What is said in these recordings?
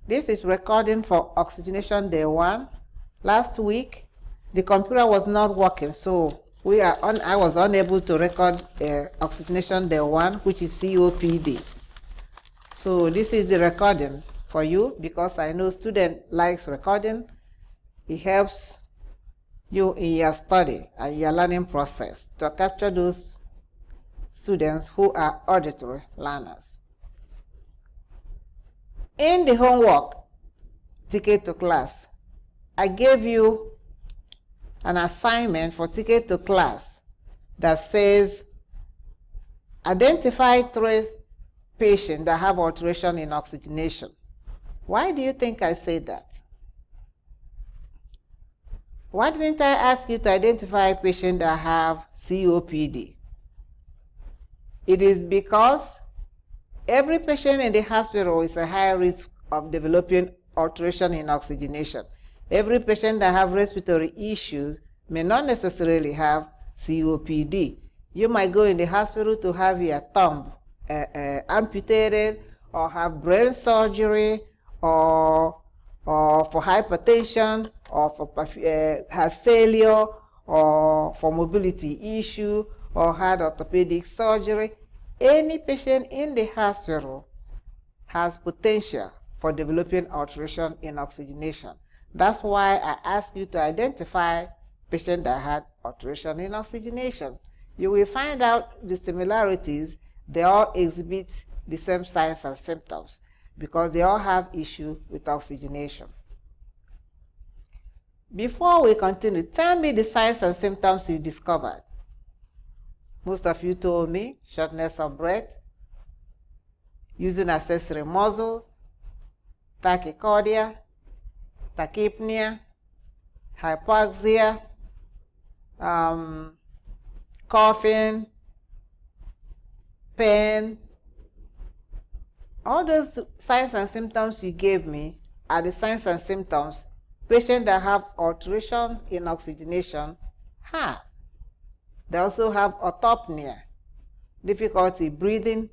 This is recording for oxygenation day 1. Last week, the computer was not working, so I was unable to record oxygenation day 1, which is COPD. So this is the recording for you, because I know student likes recording. It helps you in your study and your learning process to capture those students who are auditory learners. In the homework, ticket to class, I gave you an assignment for ticket to class that says identify 3 patients that have alteration in oxygenation. Why do you think I said that? Why didn't I ask you to identify patients that have COPD? It is because every patient in the hospital is a high risk of developing alteration in oxygenation. Every patient that have respiratory issues may not necessarily have COPD. You might go in the hospital to have your thumb amputated, or have brain surgery, or for hypertension, or for heart failure, or for mobility issue, or had orthopedic surgery. Any patient in the hospital has potential for developing alteration in oxygenation. That's why I asked you to identify patients that had alteration in oxygenation. You will find out the similarities. They all exhibit the same signs and symptoms because they all have issue with oxygenation. Before we continue, tell me the signs and symptoms you discovered. Most of you told me shortness of breath, using accessory muscles, tachycardia, tachypnea, hypoxia, coughing, pain. All those signs and symptoms you gave me are the signs and symptoms patients that have alteration in oxygenation have. They also have orthopnea, difficulty breathing.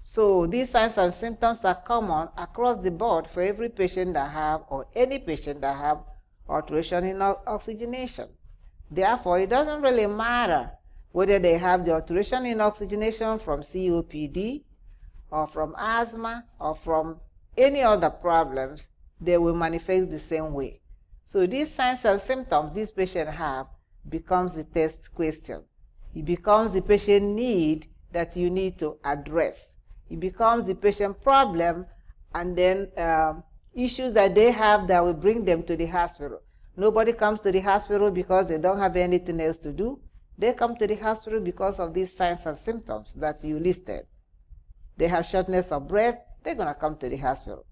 So these signs and symptoms are common across the board for every patient that have, or any patient that have, alteration in oxygenation. Therefore, it doesn't really matter whether they have the alteration in oxygenation from COPD, or from asthma, or from any other problems. They will manifest the same way. So these signs and symptoms this patient have becomes the test question. It becomes the patient need that you need to address. It becomes the patient problem, and then issues that they have that will bring them to the hospital. Nobody comes to the hospital because they don't have anything else to do. They come to the hospital because of these signs and symptoms that you listed. They have shortness of breath, they're going to come to the hospital.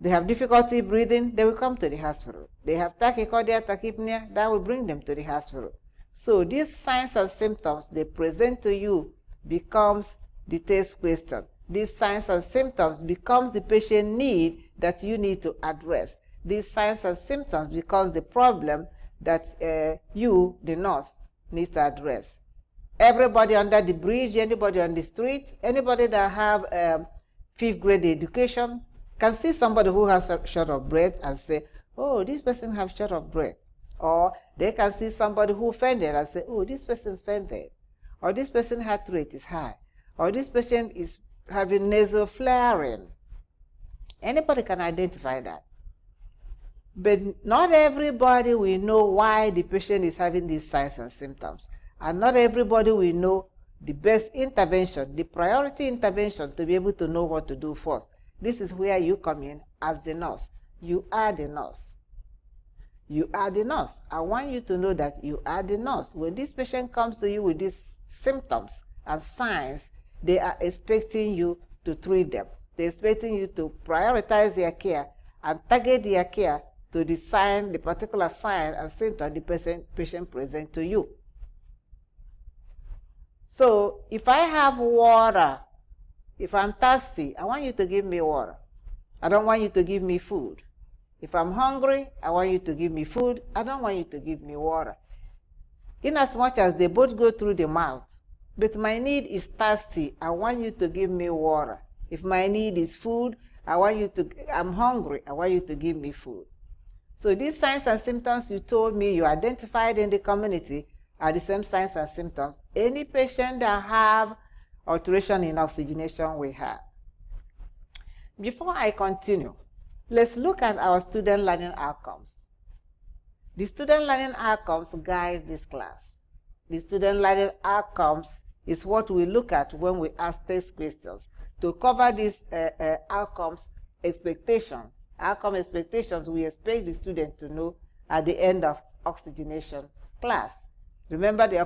They have difficulty breathing, they will come to the hospital. They have tachycardia, tachypnea, that will bring them to the hospital. So these signs and symptoms they present to you becomes the test question. These signs and symptoms becomes the patient need that you need to address. These signs and symptoms becomes the problem that you, the nurse, needs to address. Everybody under the bridge, anybody on the street, anybody that have 5th grade education can see somebody who has short of breath and say, oh, this person has short of breath. Or they can see somebody who fainted and say, oh, this person fainted. Or this person's heart rate is high. Or this patient is having nasal flaring. Anybody can identify that. But not everybody will know why the patient is having these signs and symptoms. And not everybody will know the best intervention, the priority intervention, to be able to know what to do first. This is where you come in as the nurse. You are the nurse. You are the nurse. I want you to know that you are the nurse. When this patient comes to you with these symptoms and signs, they are expecting you to treat them. They're expecting you to prioritize their care and target their care to the sign, the particular sign and symptom the patient presents to you. So if I have water, if I'm thirsty, I want you to give me water. I don't want you to give me food. If I'm hungry, I want you to give me food. I don't want you to give me water. In as much as they both go through the mouth, but my need is thirsty, I want you to give me water. If my need is food, I'm hungry. I want you to give me food. So these signs and symptoms you told me you identified in the community are the same signs and symptoms any patient that have alteration in oxygenation will have. Before I continue, let's look at our student learning outcomes. The student learning outcomes guide this class. The student learning outcomes is what we look at when we ask test questions. To cover these outcome expectations, we expect the student to know at the end of oxygenation class. Remember the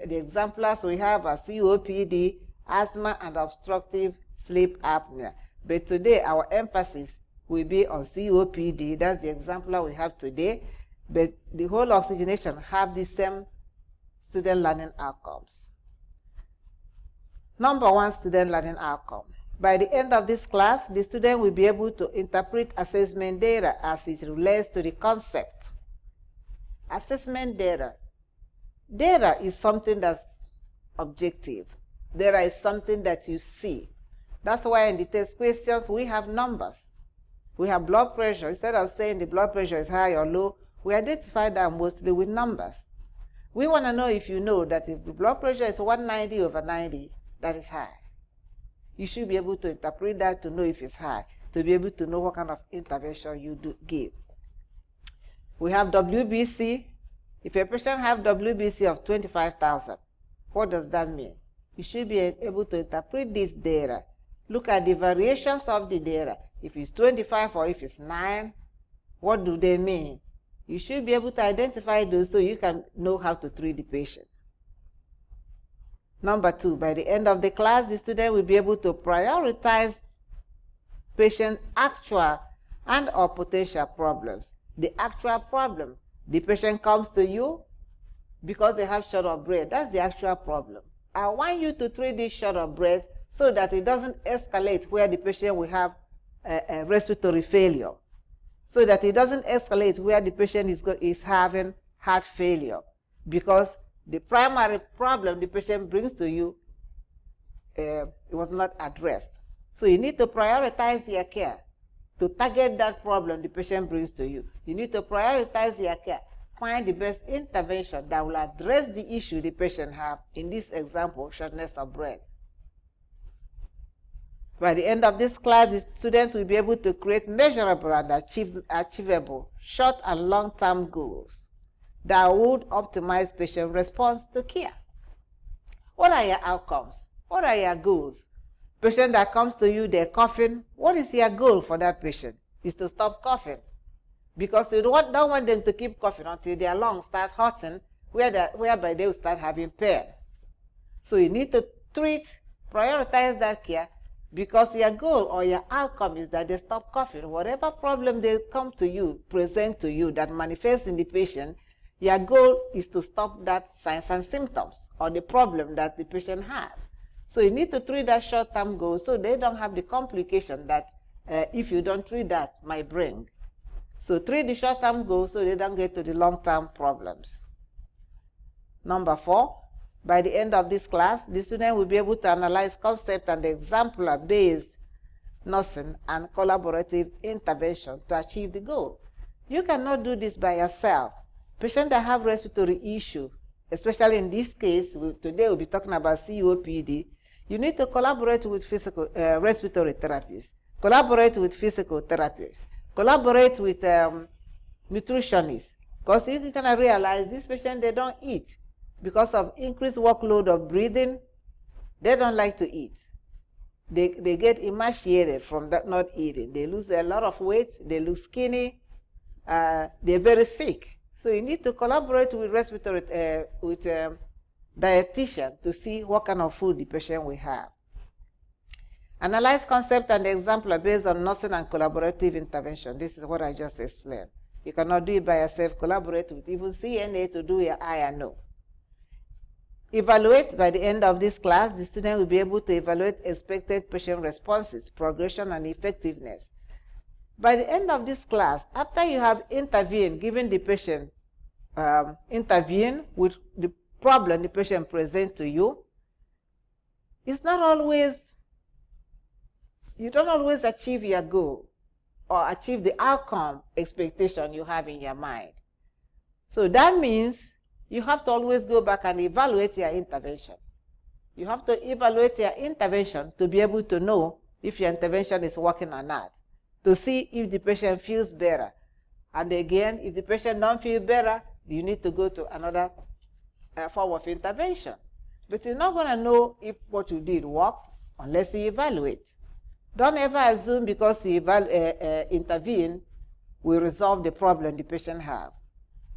exemplars we have are COPD, asthma, and obstructive sleep apnea. But today our emphasis will be on COPD. That's the exemplar we have today. But the whole oxygenation have the same student learning outcomes. Number one student learning outcome. By the end of this class, the student will be able to interpret assessment data as it relates to the concept. Assessment data. Data is something that's objective. Data is something that you see. That's why in the test questions we have numbers. We have blood pressure. Instead of saying the blood pressure is high or low, we identify that mostly with numbers. We want to know if you know that if the blood pressure is 190/90, that is high. You should be able to interpret that to know if it's high, to be able to know what kind of intervention you give. We have WBC. If a patient has WBC of 25,000, what does that mean? You should be able to interpret this data. Look at the variations of the data. If it's 25 or if it's 9, what do they mean? You should be able to identify those so you can know how to treat the patient. Number two, by the end of the class, the student will be able to prioritize patient actual and or potential problems. The actual problem, the patient comes to you because they have short of breath. That's the actual problem. I want you to treat this short of breath so that it doesn't escalate where the patient will have a respiratory failure. So that it doesn't escalate where the patient is having heart failure. Because the primary problem the patient brings to you it was not addressed. So you need to prioritize your care to target that problem the patient brings to you. You need to prioritize your care. Find the best intervention that will address the issue the patient has. In this example, shortness of breath. By the end of this class, the students will be able to create measurable and achievable short and long-term goals that would optimize patient response to care. What are your outcomes? What are your goals? Patient that comes to you, they're coughing. What is your goal for that patient? Is to stop coughing. Because you don't want them to keep coughing until their lungs start hurting, whereby they will start having pain. So you need to prioritize that care, because your goal or your outcome is that they stop coughing. Whatever problem they come to you, present to you that manifests in the patient, your goal is to stop that signs and symptoms or the problem that the patient has. So you need to treat that short-term goal so they don't have the complication that if you don't treat that might bring. So treat the short-term goals so they don't get to the long-term problems. Number four, by the end of this class, the student will be able to analyze concept and exemplar-based nursing and collaborative intervention to achieve the goal. You cannot do this by yourself. Patients that have respiratory issue, especially in this case, today we'll be talking about COPD, you need to collaborate with respiratory therapists, collaborate with physical therapists, collaborate with nutritionists, because you can realize this patient, they don't eat. Because of increased workload of breathing, they don't like to eat. They get emaciated from that not eating. They lose a lot of weight, they look skinny, they're very sick. So you need to collaborate with dietitian to see what kind of food the patient will have. Analyze concept and example based on nursing and collaborative intervention. This is what I just explained. You cannot do it by yourself. Collaborate with even CNA to do your I and O. Evaluate. By the end of this class, the student will be able to evaluate expected patient responses, progression, and effectiveness. By the end of this class, after you have intervened, given the patient, intervene with the problem the patient presents to you, it's not always you don't always achieve your goal or achieve the outcome expectation you have in your mind. So that means you have to always go back and evaluate your intervention. You have to evaluate your intervention to be able to know if your intervention is working or not, to see if the patient feels better. And again, if the patient don't feel better, you need to go to another form of intervention. But you're not going to know if what you did worked unless you evaluate. Don't ever assume because you intervene will resolve the problem the patient have.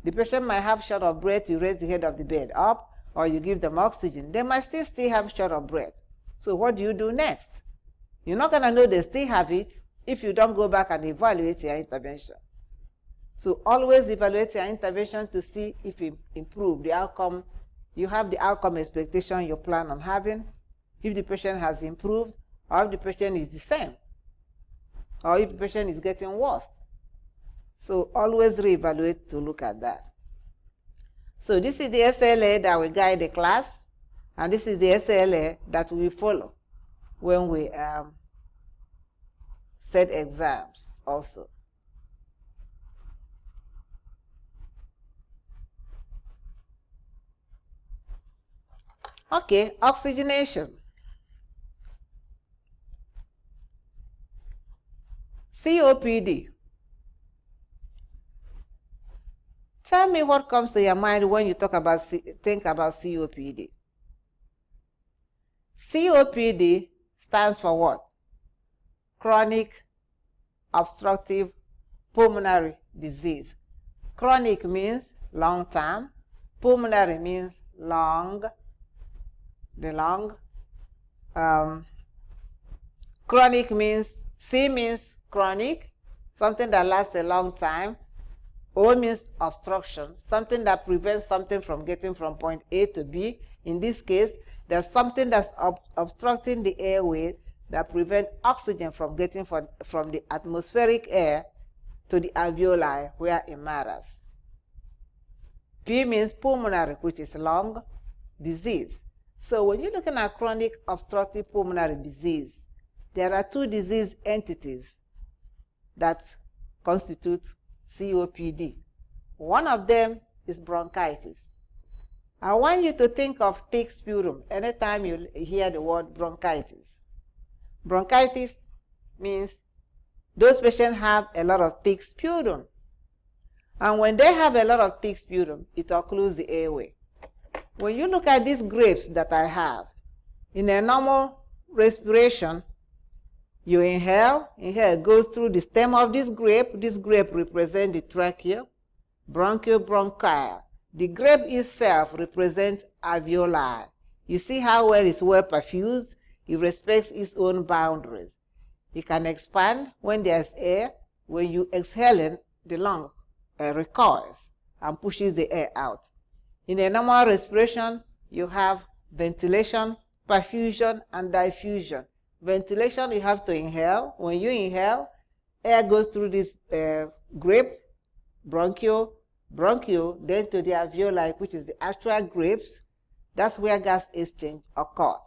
The patient might have short of breath, you raise the head of the bed up, or you give them oxygen. They might still have short of breath. So what do you do next? You're not going to know they still have it if you don't go back and evaluate your intervention. So always evaluate your intervention to see if it improved the outcome. You have the outcome expectation you plan on having, if the patient has improved, or if the patient is the same, or if the patient is getting worse. So always reevaluate to look at that. So this is the SLA that will guide the class, and this is the SLA that we follow when we set exams also. Okay, oxygenation. COPD. Tell me what comes to your mind when you think about COPD. COPD stands for what? Chronic obstructive pulmonary disease. Chronic means long term. Pulmonary means lung, the lung. Chronic means, C means chronic, something that lasts a long time. O means obstruction, something that prevents something from getting from point A to B. In this case, there's something that's obstructing the airway that prevents oxygen from getting from the atmospheric air to the alveoli where it matters. P means pulmonary, which is lung disease. So when you're looking at chronic obstructive pulmonary disease, there are two disease entities that constitute COPD. One of them is bronchitis. I want you to think of thick sputum anytime you hear the word bronchitis. Bronchitis means those patients have a lot of thick sputum. And when they have a lot of thick sputum, it occludes the airway. When you look at these grapes that I have, in a normal respiration, you inhale goes through the stem of this grape. This grape represents the trachea, bronchial. The grape itself represents alveoli. You see how well it's well perfused? It respects its own boundaries. It can expand when there's air. When you exhale, the lung recoils and pushes the air out. In a normal respiration, you have ventilation, perfusion, and diffusion. Ventilation, you have to inhale. When you inhale, air goes through this grape, bronchial, then to the alveoli, which is the actual grapes. That's where gas exchange occurs.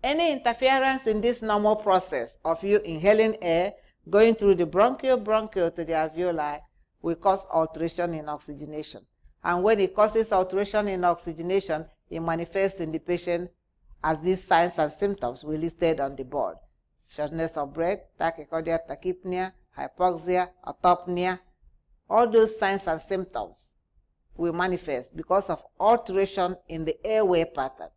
Any interference in this normal process of you inhaling air, going through the bronchial to the alveoli, will cause alteration in oxygenation. And when it causes alteration in oxygenation, it manifests in the patient as these signs and symptoms we listed on the board. Shortness of breath, tachycardia, tachypnea, hypoxia, autopnea. All those signs and symptoms will manifest because of alteration in the airway pattern.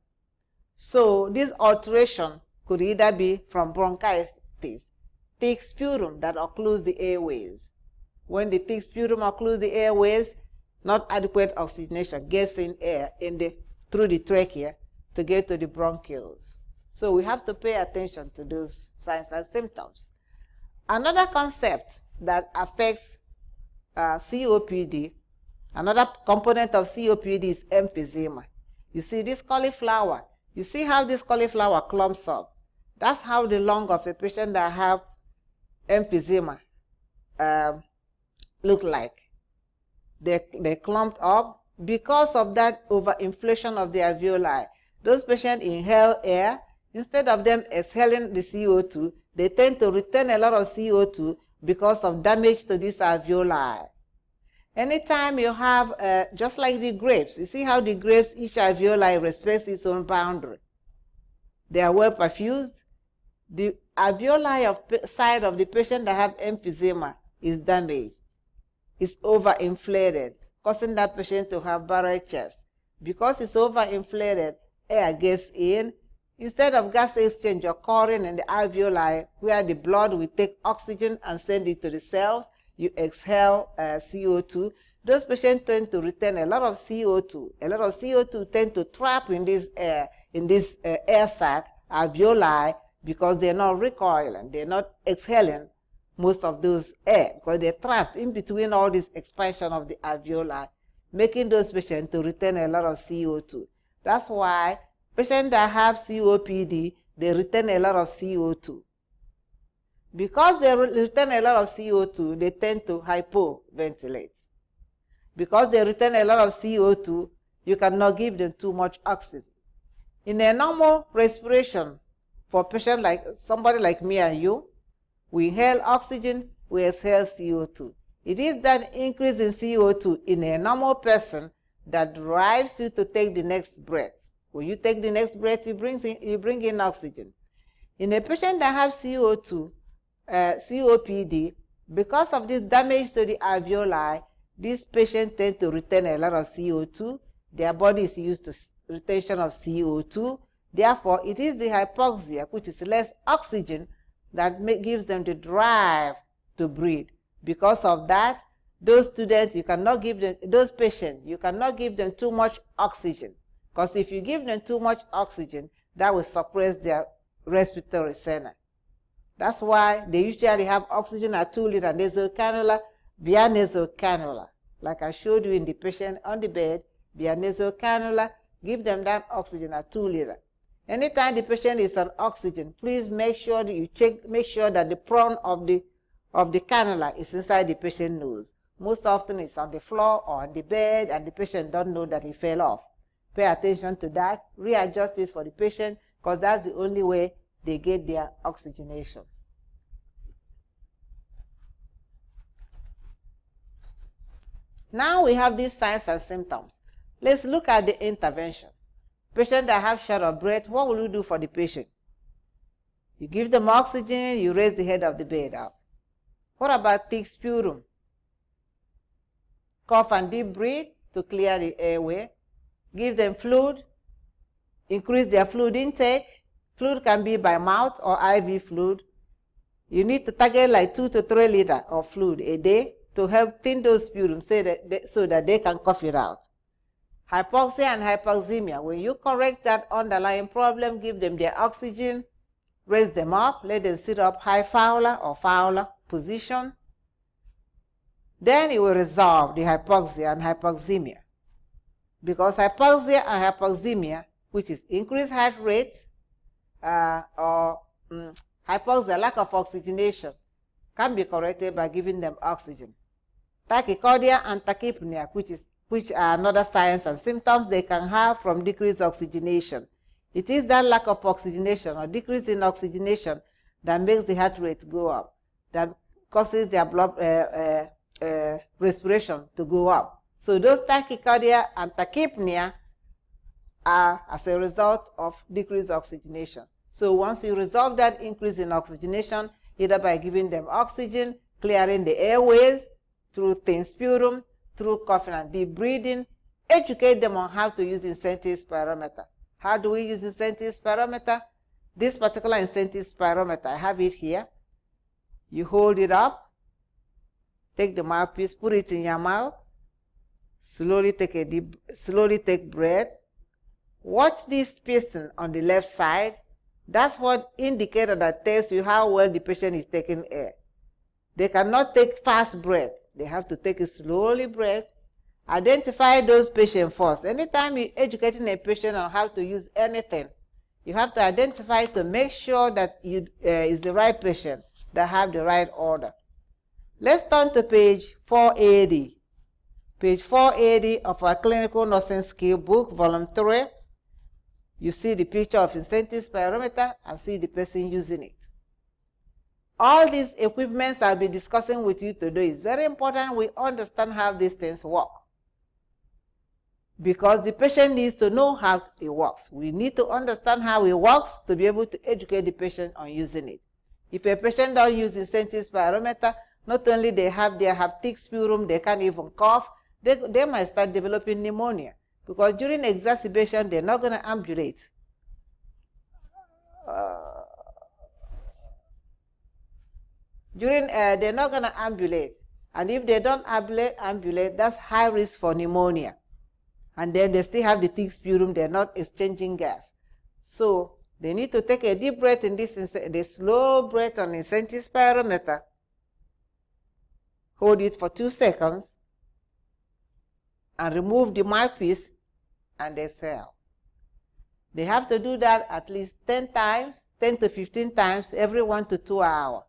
So this alteration could either be from bronchitis, thick sputum that occludes the airways. When the thick sputum occludes the airways, not adequate oxygenation gets in air through the trachea to get to the bronchioles. So we have to pay attention to those signs and symptoms. Another concept that affects COPD, another component of COPD is emphysema. You see this cauliflower. You see how this cauliflower clumps up. That's how the lung of a patient that have emphysema look like. They clumped up because of that overinflation of the alveoli. Those patients inhale air, Instead of them exhaling the CO2, they tend to retain a lot of CO2 because of damage to these alveoli. Anytime you have, just like the grapes, you see how the grapes, each alveoli respects its own boundary. They are well perfused. The alveoli side of the patient that have emphysema is damaged. It's overinflated, causing that patient to have barrel chest. Because it's overinflated, air gets in. Instead of gas exchange occurring in the alveoli where the blood will take oxygen and send it to the cells, you exhale CO2. Those patients tend to retain a lot of CO2. A lot of CO2 tend to trap in this air sac, alveoli, because they're not recoiling, they're not exhaling most of those air, because they're trapped in between all this expansion of the alveoli, making those patients to retain a lot of CO2. That's why patients that have COPD, they retain a lot of CO2. Because they retain a lot of CO2, they tend to hypoventilate. Because they retain a lot of CO2, you cannot give them too much oxygen. In a normal respiration, for a patient like somebody like me and you, we inhale oxygen, we exhale CO2. It is that increase in CO2 in a normal person that drives you to take the next breath. When you take the next breath, you bring in oxygen. In a patient that has CO2, COPD, because of this damage to the alveoli, these patients tend to retain a lot of CO2. Their body is used to retention of CO2. Therefore, it is the hypoxia, which is less oxygen, that gives them the drive to breathe. Because of that, those students, you cannot give them, those patients, you cannot give them too much oxygen. Because if you give them too much oxygen, that will suppress their respiratory center. That's why they usually have oxygen at 2 liter nasal cannula via nasal cannula. Like I showed you in the patient on the bed, via nasal cannula, give them that oxygen at 2 liter. Anytime the patient is on oxygen, please make sure that you make sure that the prong of the cannula is inside the patient's nose. Most often it's on the floor or on the bed, and the patient don't know that he fell off. Pay attention to that, readjust it for the patient, because that's the only way they get their oxygenation. Now we have these signs and symptoms. Let's look at the intervention. Patient that have short of breath, what will you do for the patient? You give them oxygen, you raise the head of the bed up. What about thick sputum? Cough and deep breathe to clear the airway. Give them fluid, increase their fluid intake. Fluid can be by mouth or IV fluid. You need to target like 2 to 3 liters of fluid a day to help thin those sputum so that they can cough it out. Hypoxia and hypoxemia, when you correct that underlying problem, give them their oxygen, raise them up, let them sit up high Fowler or Fowler position. Then it will resolve the hypoxia and hypoxemia. Because hypoxia and hypoxemia, which is increased heart rate, or hypoxia, lack of oxygenation, can be corrected by giving them oxygen. Tachycardia and tachypnea, which are another signs and symptoms they can have from decreased oxygenation. It is that lack of oxygenation or decrease in oxygenation that makes the heart rate go up, that causes their blood respiration to go up. So those tachycardia and tachypnea are as a result of decreased oxygenation. So once you resolve that increase in oxygenation, either by giving them oxygen, clearing the airways through thin sputum, through coughing and deep breathing, educate them on how to use the incentive spirometer. How do we use incentive spirometer? This particular incentive spirometer, I have it here. You hold it up, take the mouthpiece, put it in your mouth, slowly take breath. Watch this piston on the left side. That's what indicator that tells you how well the patient is taking air. They cannot take fast breath. They have to take a slowly breath. Identify those patients first. Anytime you're educating a patient on how to use anything, you have to identify to make sure that is the right patient, that have the right order. Let's turn to page 480. Page 480 of our Clinical Nursing Skill book, volume 3. You see the picture of incentive spirometer and see the person using it. All these equipments I'll be discussing with you today is very important we understand how these things work. Because the patient needs to know how it works. We need to understand how it works to be able to educate the patient on using it. If a patient don't use incentive spirometer, not only they have thick sputum, they can't even cough, they might start developing pneumonia. Because during exacerbation, they're not going to ambulate. They're not going to ambulate. And if they don't ambulate, that's high risk for pneumonia. And then they still have the thick sputum, they're not exchanging gas. So they need to take a deep breath in this, the slow breath on incentive spirometer. Hold it for 2 seconds and remove the mouthpiece and exhale. They have to do that at least 10 times, 10 to 15 times every 1 to 2 hours.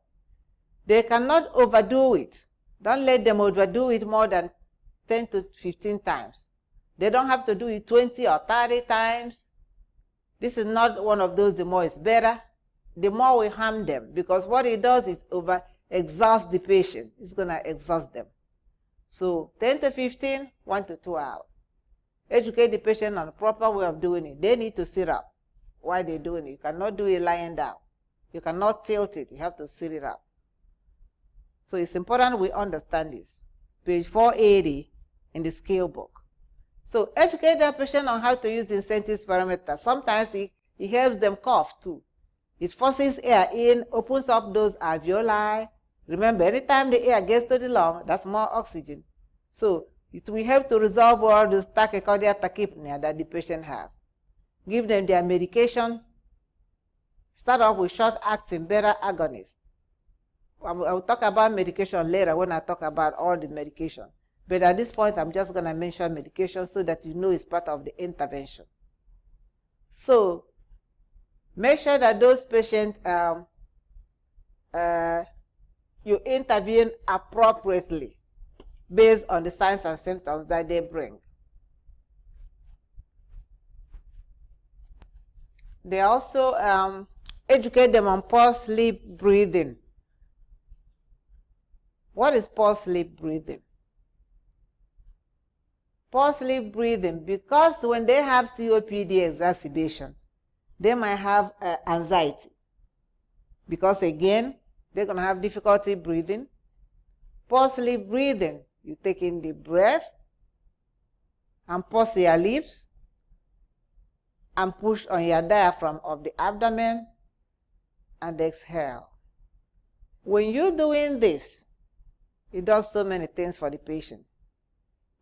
They cannot overdo it. Don't let them overdo it more than 10 to 15 times. They don't have to do it 20 or 30 times. This is not one of those, the more is better. The more we harm them, because what it does is exhaust the patient. It's going to exhaust them. So 10 to 15, 1 to 2 hours. Educate the patient on the proper way of doing it. They need to sit up while they're doing it. You cannot do it lying down. You cannot tilt it. You have to sit it up. So it's important we understand this. Page 480 in the scale book. So educate the patient on how to use the incentive spirometer. Sometimes it helps them cough too. It forces air in, opens up those alveoli. Remember, anytime the air gets to the lung, that's more oxygen. So it will help to resolve all those tachycardia, tachypnea that the patient have. Give them their medication. Start off with short-acting beta agonists. I will talk about medication later when I talk about all the medication. But at this point, I'm just going to mention medication so that you know it's part of the intervention. So make sure that those patients, you intervene appropriately based on the signs and symptoms that they bring. They also educate them on pulse-sleep breathing. What is pulse-sleep breathing? Pulse-sleep breathing, because when they have COPD exacerbation, they might have anxiety. Because again, they're going to have difficulty breathing. Pulse-sleep breathing, you take in the breath and pulse your lips and push on your diaphragm of the abdomen and exhale. When you're doing this, it does so many things for the patient.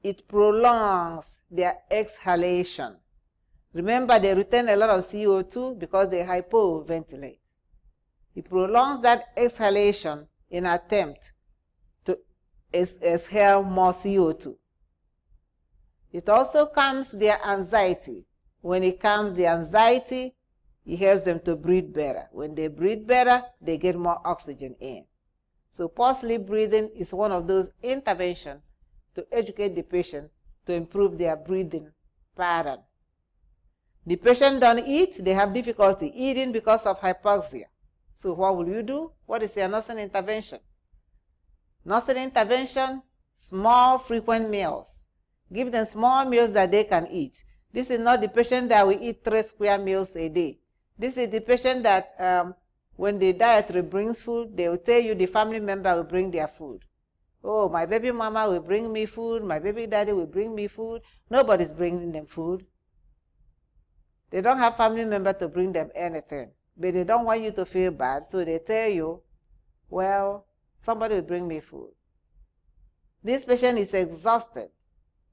It prolongs their exhalation. Remember, they retain a lot of CO2 because they hypoventilate. It prolongs that exhalation in an attempt to exhale more CO2. It also calms their anxiety. When it calms the anxiety, it helps them to breathe better. When they breathe better, they get more oxygen in. So pulse-sleep breathing is one of those interventions to educate the patient to improve their breathing pattern. The patient don't eat, they have difficulty eating because of hypoxia. So what will you do? What is your nursing intervention? Nursing intervention, small frequent meals. Give them small meals that they can eat. This is not the patient that will eat 3 square meals a day. This is the patient that when the dietary brings food, they will tell you the family member will bring their food. Oh, my baby mama will bring me food. My baby daddy will bring me food. Nobody's bringing them food. They don't have family member to bring them anything. But they don't want you to feel bad, so they tell you, well, somebody will bring me food. This patient is exhausted.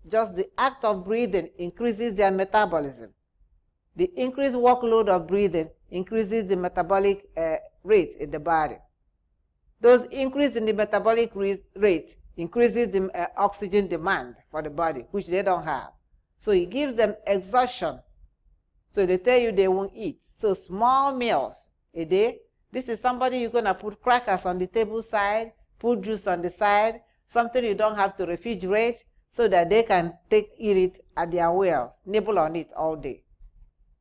Just the act of breathing increases their metabolism. The increased workload of breathing increases the metabolic rate in the body. Those increase in the metabolic rate increases the oxygen demand for the body, which they don't have. So it gives them exhaustion. So they tell you they won't eat. So small meals a day. This is somebody you're going to put crackers on the table side, put juice on the side, something you don't have to refrigerate so that they can eat it at their will, nibble on it all day.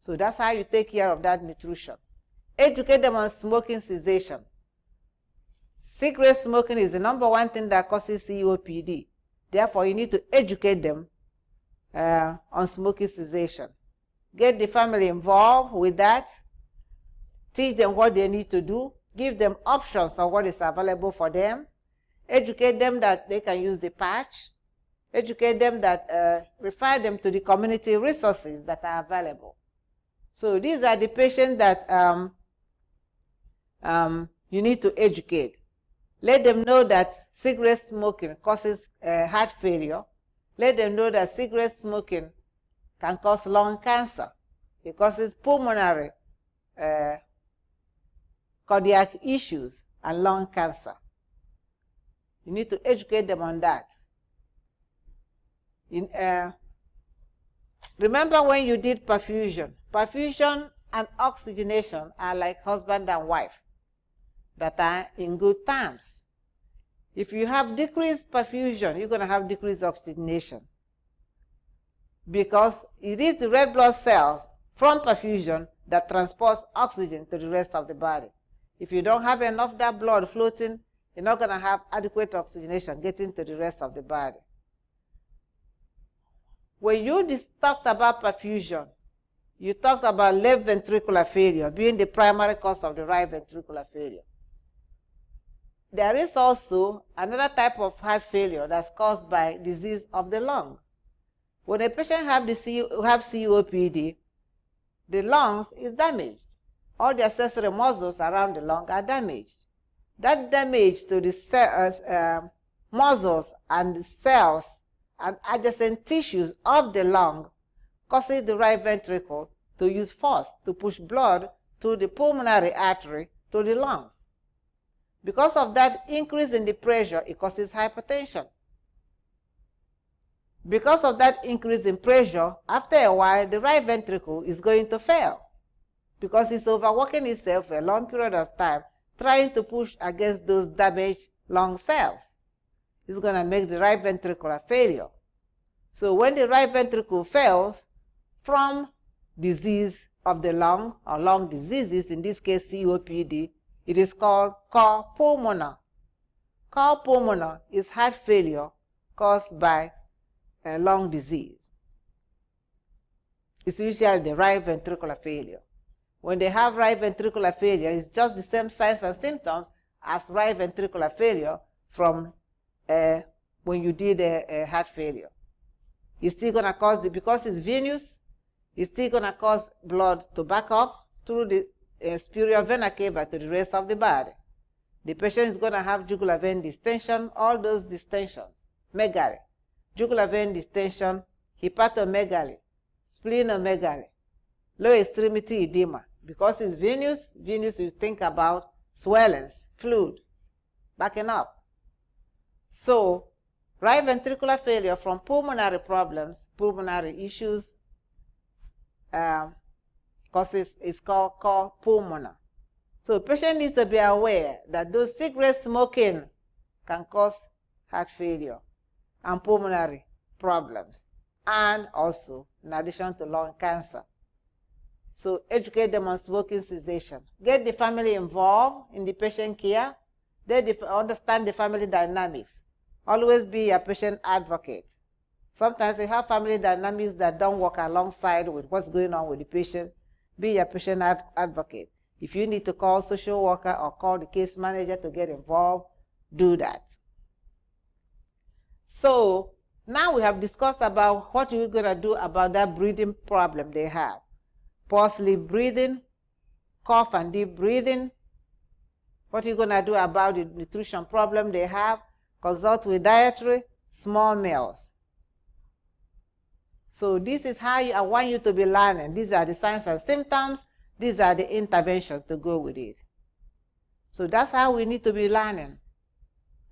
So that's how you take care of that nutrition. Educate them on smoking cessation. Cigarette smoking is the #1 thing that causes COPD. Therefore, you need to educate them on smoking cessation. Get the family involved with that. Teach them what they need to do. Give them options on what is available for them. Educate them that they can use the patch. Educate them that refer them to the community resources that are available. So these are the patients that you need to educate. Let them know that cigarette smoking causes heart failure. Let them know that cigarette smoking can cause lung cancer. It causes pulmonary cardiac issues and lung cancer. You need to educate them on that. Remember when you did perfusion? Perfusion and oxygenation are like husband and wife that are in good terms. If you have decreased perfusion, you're going to have decreased oxygenation, because it is the red blood cells from perfusion that transports oxygen to the rest of the body. If you don't have enough of that blood floating, you're not going to have adequate oxygenation getting to the rest of the body. When you talked about perfusion, you talked about left ventricular failure being the primary cause of the right ventricular failure. There is also another type of heart failure that's caused by disease of the lung. When a patient have COPD, the lungs is damaged. All the accessory muscles around the lung are damaged. That damage to the muscles and the cells and adjacent tissues of the lung causes the right ventricle to use force to push blood through the pulmonary artery to the lungs. Because of that increase in the pressure, it causes hypertension. Because of that increase in pressure, after a while, the right ventricle is going to fail, because it's overworking itself for a long period of time, trying to push against those damaged lung cells. It's going to make the right ventricular failure. So when the right ventricle fails from disease of the lung, or lung diseases, in this case COPD, it is called cor pulmonar. Cor pulmonar is heart failure caused by lung disease. It's usually the right ventricular failure. When they have right ventricular failure, it's just the same signs and symptoms as right ventricular failure from when you did a heart failure. It's still going to cause, because it's venous, it's still going to cause blood to back up through the superior vena cava to the rest of the body. The patient is going to have jugular vein distension, all those distensions, megaly, jugular vein distension, hepatomegaly, splenomegaly, low extremity edema. Because it's venous, you think about swellings, fluid, backing up. So, right ventricular failure from pulmonary problems, pulmonary issues, causes is called cor pulmonar. So, a patient needs to be aware that those cigarette smoking can cause heart failure and pulmonary problems, and also in addition to lung cancer. So educate them on smoking cessation. Get the family involved in the patient care. They understand the family dynamics. Always be a patient advocate. Sometimes you have family dynamics that don't work alongside with what's going on with the patient. Be a patient advocate. If you need to call social worker or call the case manager to get involved, do that. So now we have discussed about what you're going to do about that breathing problem they have. Poor sleep breathing, cough and deep breathing. What are you going to do about the nutrition problem they have? Consult with dietary, small meals. So this is how I want you to be learning. These are the signs and symptoms. These are the interventions to go with it. So that's how we need to be learning.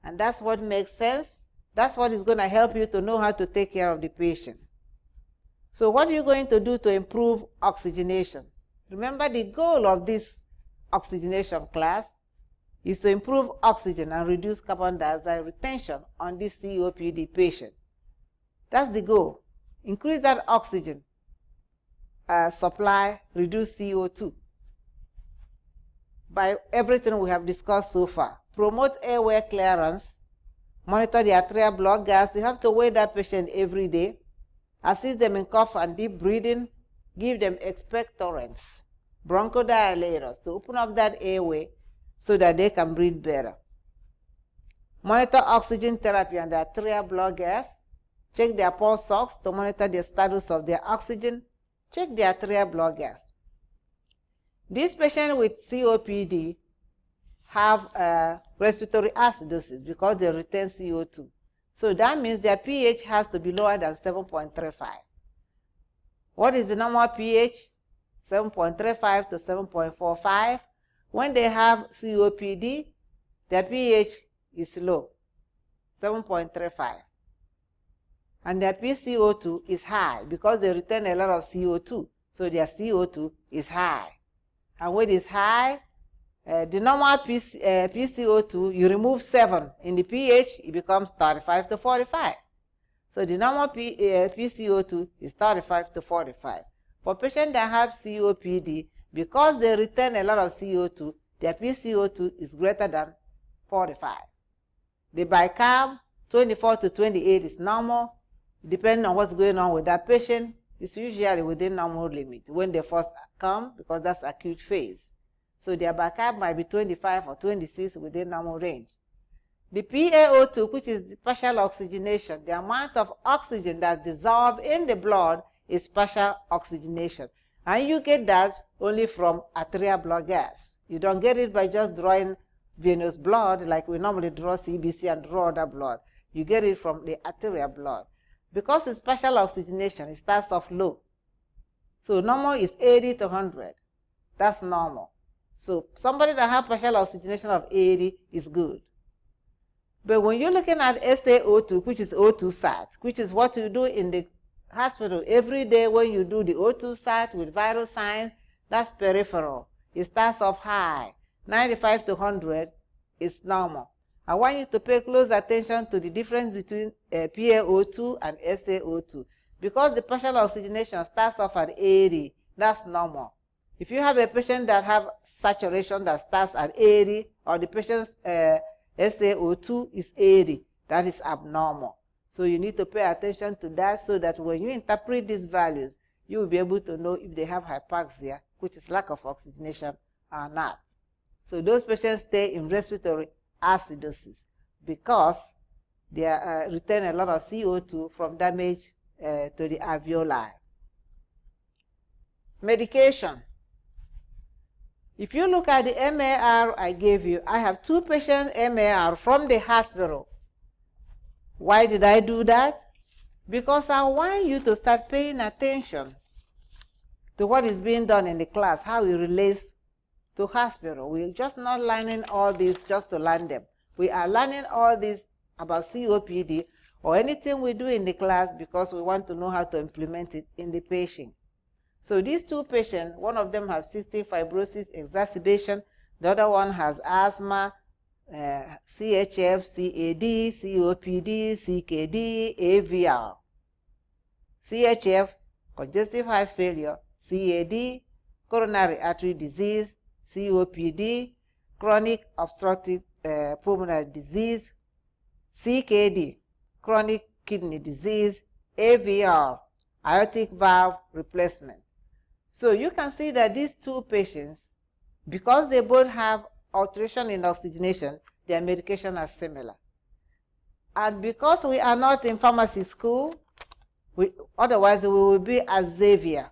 And that's what makes sense. That's what is going to help you to know how to take care of the patient. So what are you going to do to improve oxygenation? Remember, the goal of this oxygenation class is to improve oxygen and reduce carbon dioxide retention on this COPD patient. That's the goal. Increase that oxygen supply reduce CO2 by everything we have discussed so far. Promote airway clearance, monitor the arterial blood gas. You have to weigh that patient every day, assist them in cough and deep breathing, give them expectorants, bronchodilators to open up that airway so that they can breathe better. Monitor oxygen therapy and the arterial blood gas. Check their pulse ox to monitor the status of their oxygen. Check the arterial blood gas. These patients with COPD have respiratory acidosis because they retain CO2. So that means their pH has to be lower than 7.35. What is the normal pH? 7.35 to 7.45. When they have COPD, their pH is low, 7.35. And their PCO2 is high because they retain a lot of CO2. So their CO2 is high. And when it's high, the normal PCO2, you remove 7 in the pH, it becomes 35 to 45. So the normal PCO2 is 35 to 45. For patients that have COPD, because they retain a lot of CO2, their PCO2 is greater than 45. The bicarb, 24 to 28 is normal. Depending on what's going on with that patient, it's usually within normal limit when they first come, because that's acute phase. So their bicarb might be 25 or 26 within normal range. The PaO2, which is the partial oxygenation, the amount of oxygen that's dissolved in the blood is partial oxygenation. And you get that only from arterial blood gas. You don't get it by just drawing venous blood like we normally draw CBC and draw other blood. You get it from the arterial blood. Because it's partial oxygenation, it starts off low. So normal is 80 to 100. That's normal. So somebody that has partial oxygenation of 80 is good. But when you're looking at SaO2, which is O2 sat, which is what you do in the hospital every day when you do the O2 sat with vital signs, that's peripheral. It starts off high. 95 to 100 is normal. I want you to pay close attention to the difference between PaO2 and SaO2. Because the partial oxygenation starts off at 80, that's normal. If you have a patient that have saturation that starts at 80, or the patient's SaO2 is 80, that is abnormal. So you need to pay attention to that so that when you interpret these values, you will be able to know if they have hypoxia, which is lack of oxygenation, or not. So those patients stay in respiratory acidosis because they retain a lot of CO2 from damage to the alveoli. Medication. If you look at the MAR I gave you, I have 2 patients MAR from the hospital. Why did I do that? Because I want you to start paying attention to what is being done in the class, how it relates to hospital. We're just not learning all this just to learn them. We are learning all this about COPD or anything we do in the class because we want to know how to implement it in the patient. So these 2 patients, one of them has cystic fibrosis exacerbation, the other one has asthma, CHF, CAD, COPD, CKD, AVR. CHF, congestive heart failure, CAD, coronary artery disease, COPD, chronic obstructive pulmonary disease, CKD, chronic kidney disease, AVR, aortic valve replacement. So you can see that these 2 patients, because they both have alteration in oxygenation, their medication are similar. And because we are not in pharmacy school, otherwise we will be at Xavier.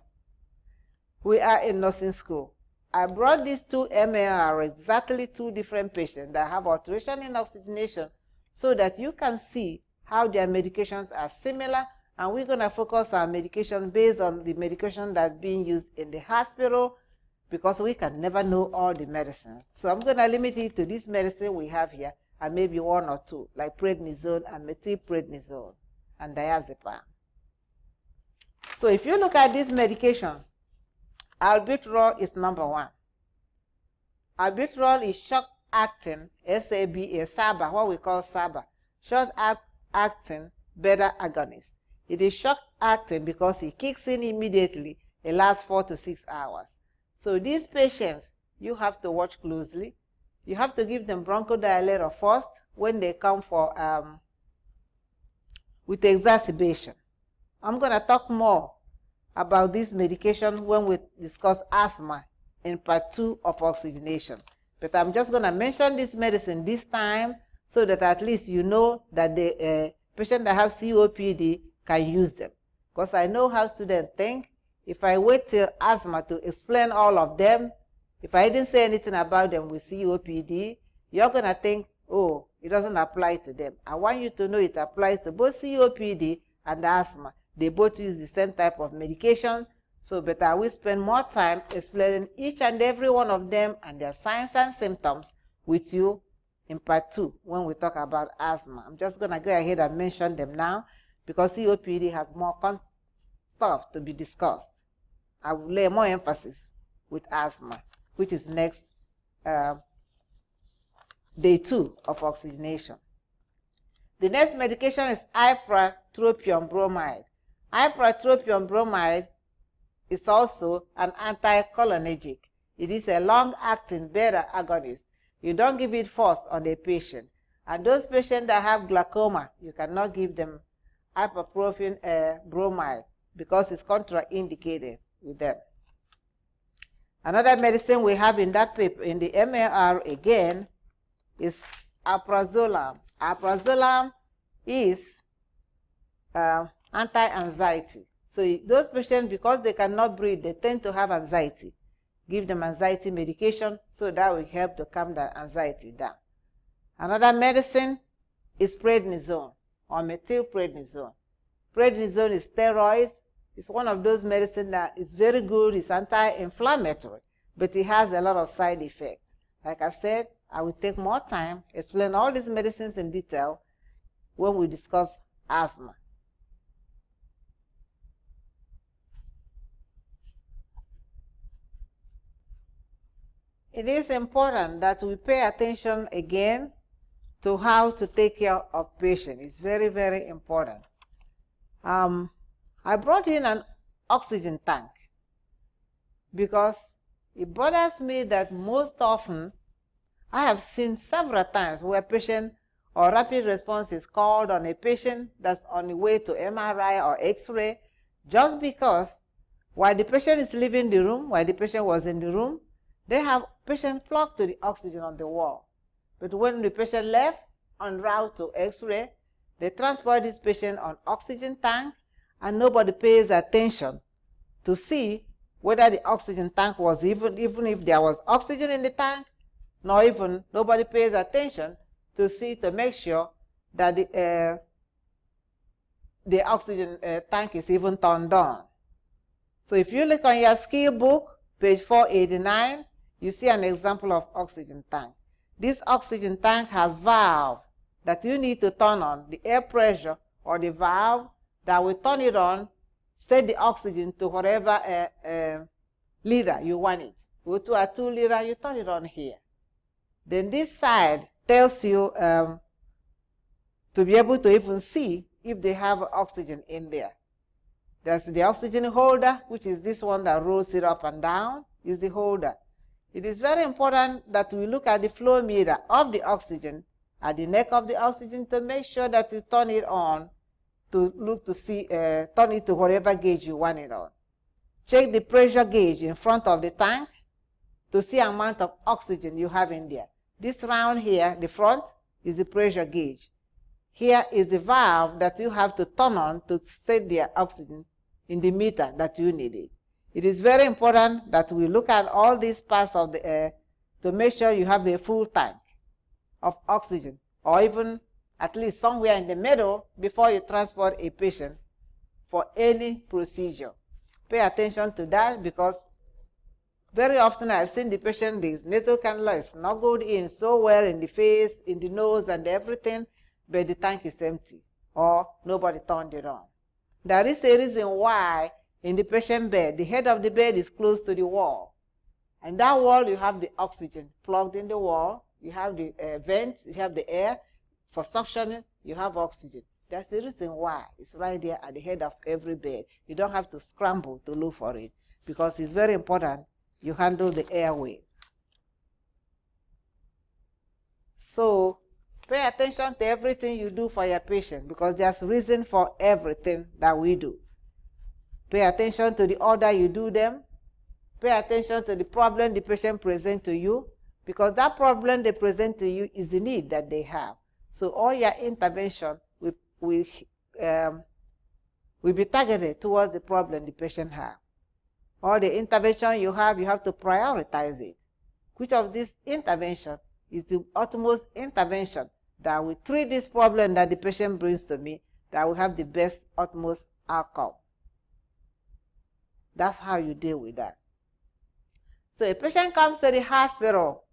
We are in nursing school. I brought these 2 MAR, exactly 2 different patients that have alteration in oxygenation, so that you can see how their medications are similar. And we're going to focus our medication based on the medication that's being used in the hospital, because we can never know all the medicine. So I'm going to limit it to this medicine we have here, and maybe 1 or 2, like prednisone and methylprednisone and diazepam. So if you look at this medication, albuterol is number 1. Albuterol is short-acting SABA, what we call SABA, short-acting beta agonist. It is short-acting because it kicks in immediately it lasts 4 to 6 hours. So these patients, you have to watch closely. You have to give them bronchodilator first when they come for with exacerbation. I'm going to talk more about this medication when we discuss asthma in part 2 of oxygenation. But I'm just going to mention this medicine this time so that at least you know that the patient that have COPD can use them. Because I know how students think. If I wait till asthma to explain all of them, if I didn't say anything about them with COPD, you're going to think, oh, it doesn't apply to them. I want you to know it applies to both COPD and asthma. They both use the same type of medication, so better we spend more time explaining each and every one of them and their signs and symptoms with you in part 2 when we talk about asthma. I'm just going to go ahead and mention them now because COPD has more stuff to be discussed. I will lay more emphasis with asthma, which is next day 2 of oxygenation. The next medication is ipratropium bromide. Ipratropium bromide is also an anticholinergic. It is a long-acting beta agonist. You don't give it first on the patient. And those patients that have glaucoma, you cannot give them ipratropium bromide because it's contraindicated with them. Another medicine we have in that paper, in the MLR again, is alprazolam. Alprazolam is anti-anxiety. So those patients, because they cannot breathe, they tend to have anxiety. Give them anxiety medication so that will help to calm their anxiety down. Another medicine is prednisone or methylprednisone. Prednisone is steroids. It's one of those medicines that is very good. It's anti-inflammatory, but it has a lot of side effects. Like I said, I will take more time, explain all these medicines in detail when we discuss asthma. It is important that we pay attention again to how to take care of patients. It's very, very important. I brought in an oxygen tank because it bothers me that most often I have seen several times where patient or rapid response is called on a patient that's on the way to MRI or X-ray just because while the patient is leaving the room, while the patient was in the room, they have patient plugged to the oxygen on the wall. But when the patient left en route to X-ray, they transport this patient on oxygen tank and nobody pays attention to see whether the oxygen tank was even if there was oxygen in the tank, nor even nobody pays attention to see to make sure that the oxygen tank is even turned on. So if you look on your skill book, page 489, you see an example of oxygen tank. This oxygen tank has valve that you need to turn on, the air pressure or the valve that will turn it on, set the oxygen to whatever liter you want it. Go to a 2 liter, you turn it on here. Then this side tells you to be able to even see if they have oxygen in there. There's the oxygen holder, which is this one that rolls it up and down, is the holder. It is very important that we look at the flow meter of the oxygen at the neck of the oxygen to make sure that you turn it on to look to see, turn it to whatever gauge you want it on. Check the pressure gauge in front of the tank to see the amount of oxygen you have in there. This round here, the front, is the pressure gauge. Here is the valve that you have to turn on to set the oxygen in the meter that you need it. It is very important that we look at all these parts of the air to make sure you have a full tank of oxygen, or even at least somewhere in the middle before you transport a patient for any procedure. Pay attention to that because very often I've seen the patient, this nasal cannula is not going in so well in the face, in the nose and everything, but the tank is empty or nobody turned it on. There is a reason why in the patient bed, the head of the bed is close to the wall. And that wall, you have the oxygen plugged in the wall. You have the vent, you have the air. For suctioning, you have oxygen. That's the reason why it's right there at the head of every bed. You don't have to scramble to look for it. because it's very important you handle the airway. So pay attention to everything you do for your patient, because there's reason for everything that we do. Pay attention to the order you do them. Pay attention to the problem the patient presents to you, because that problem they present to you is the need that they have. So all your intervention will be targeted towards the problem the patient has. All the intervention you have to prioritize it. Which of these intervention is the utmost intervention that will treat this problem that the patient brings to me, that will have the best utmost outcome? That's how you deal with that. So a patient comes to the hospital.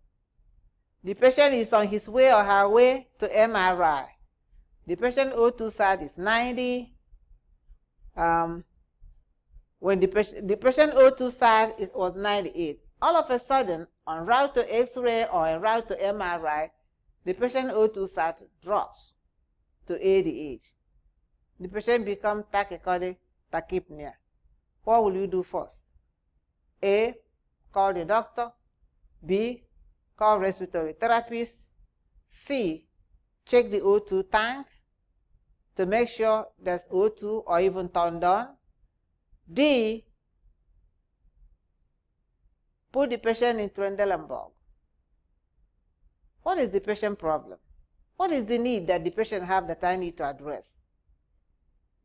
The patient is on his way or her way to MRI. The patient O2 sat is 90. When the patient O2 sat was 98. All of a sudden, en route to X-ray or en route to MRI, the patient O2 sat drops to 88. The patient becomes tachycardic tachypnea. What will you do first? A, call the doctor. B, call respiratory therapist. C, check the O2 tank to make sure there's O2 or even turned on. D, put the patient in Trendelenburg. What is the patient problem? What is the need that the patient have that I need to address?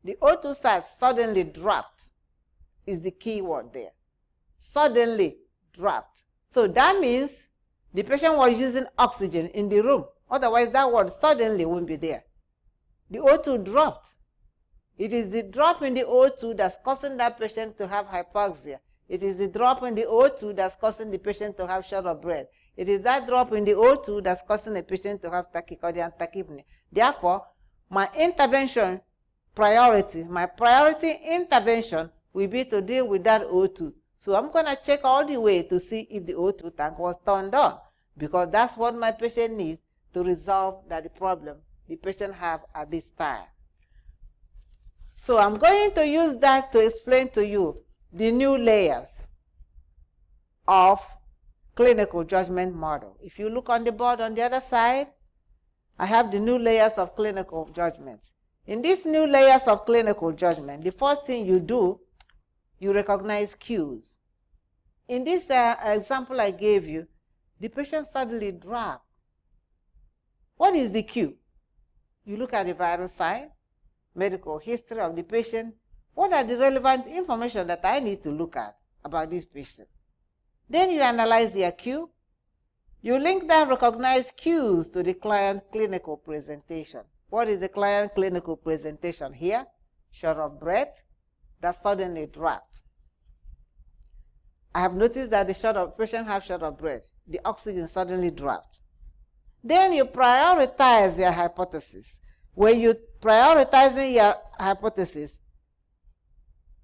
The O2 sat suddenly dropped is the key word there. Suddenly dropped. So that means the patient was using oxygen in the room. Otherwise, that word suddenly won't be there. The O2 dropped. It is the drop in the O2 that's causing that patient to have hypoxia. It is the drop in the O2 that's causing the patient to have short of breath. It is that drop in the O2 that's causing the patient to have tachycardia and tachypnea. Therefore, my priority intervention will be to deal with that O2. So I'm going to check all the way to see if the O2 tank was turned on, because that's what my patient needs to resolve the problem the patient have at this time. So I'm going to use that to explain to you the new layers of clinical judgment model. If you look on the board on the other side, I have the new layers of clinical judgment. In these new layers of clinical judgment, the first thing you do, you recognize cues. In this example I gave you, the patient suddenly dropped. What is the cue? You look at the vital sign, medical history of the patient. What are the relevant information that I need to look at about this patient? Then you analyze your cue. You link that recognized cues to the client clinical presentation. What is the client clinical presentation here? Short of breath, that suddenly dropped. I have noticed that the patient have short of breath. The oxygen suddenly dropped. Then you prioritize your hypothesis. When you're prioritizing your hypothesis,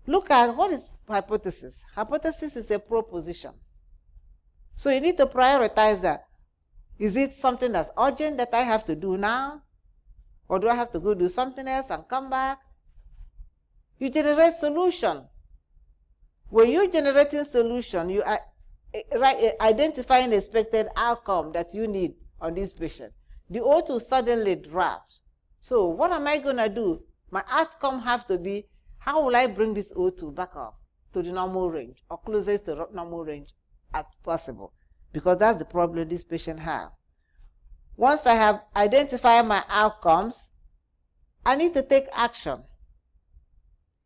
look at what is hypothesis. Hypothesis is a proposition. So you need to prioritize that. Is it something that's urgent that I have to do now? Or do I have to go do something else and come back? You generate solution. When you're generating solution, you are identifying expected outcome that you need on this patient. The O2 suddenly drops. So what am I going to do? My outcome have to be, how will I bring this O2 back up to the normal range or closest to normal range as possible? Because that's the problem this patient has. Once I have identified my outcomes, I need to take action.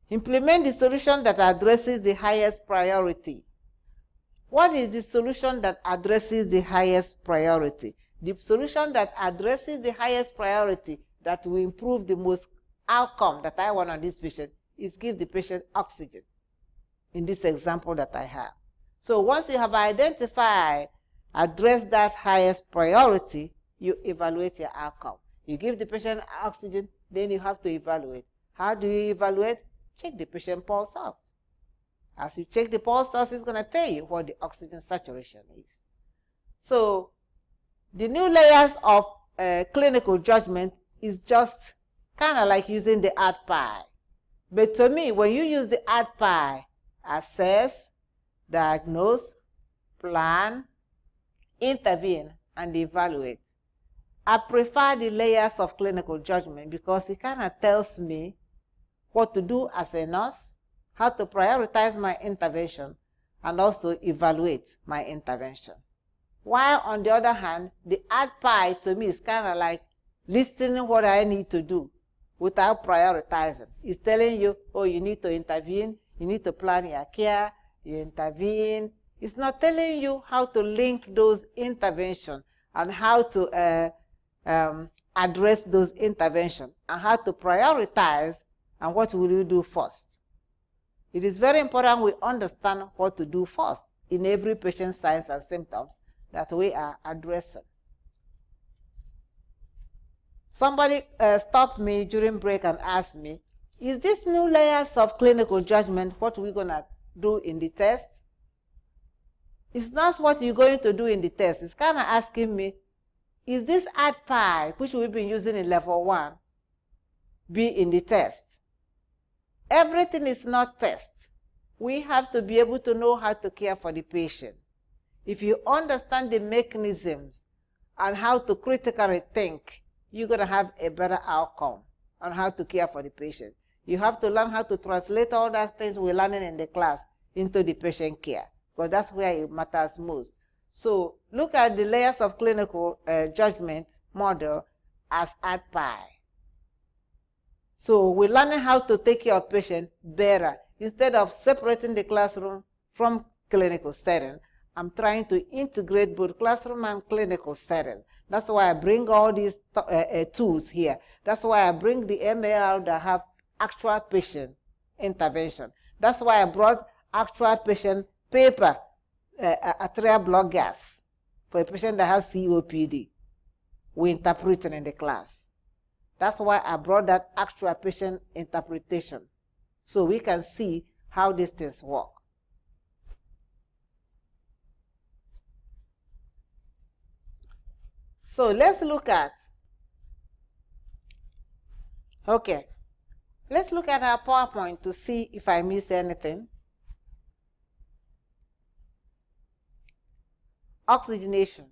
Implement the solution that addresses the highest priority. What is the solution that addresses the highest priority? The solution that addresses the highest priority that will improve the most outcome that I want on this patient is give the patient oxygen, in this example that I have. So once you have identified, address that highest priority, you evaluate your outcome. You give the patient oxygen, then you have to evaluate. How do you evaluate? Check the patient pulse ox. As you check the pulse ox, it's going to tell you what the oxygen saturation is. So the new layers of clinical judgment is just kind of like using the ADPI. But to me, when you use the ADPI, assess, diagnose, plan, intervene, and evaluate. I prefer the layers of clinical judgment because it kind of tells me what to do as a nurse, how to prioritize my intervention, and also evaluate my intervention. While on the other hand, the art pie to me is kind of like listing what I need to do without prioritizing. It's telling you, oh, you need to intervene, you need to plan your care, you intervene. It's not telling you how to link those interventions and how to address those interventions and how to prioritize and what will you do first. It is very important we understand what to do first in every patient's signs and symptoms that we are addressing. Somebody stopped me during break and asked me, is this new layers of clinical judgment what we're going to do in the test? It's not what you're going to do in the test. It's kind of asking me, is this ADPI, which we've been using in level 1, be in the test? Everything is not test. We have to be able to know how to care for the patient. If you understand the mechanisms and how to critically think, you're going to have a better outcome on how to care for the patient. You have to learn how to translate all that things we're learning in the class into the patient care, because that's where it matters most. So look at the layers of clinical judgment model as ADPI. So we're learning how to take care of patients better. Instead of separating the classroom from clinical setting, I'm trying to integrate both classroom and clinical setting. That's why I bring all these tools here. That's why I bring the MAR that have actual patient intervention. That's why I brought actual patient paper, arterial blood gas, for a patient that has COPD. We interpret it in the class. That's why I brought that actual patient interpretation, so we can see how these things work. So let's look at, let's look at our PowerPoint to see if I missed anything. Oxygenation.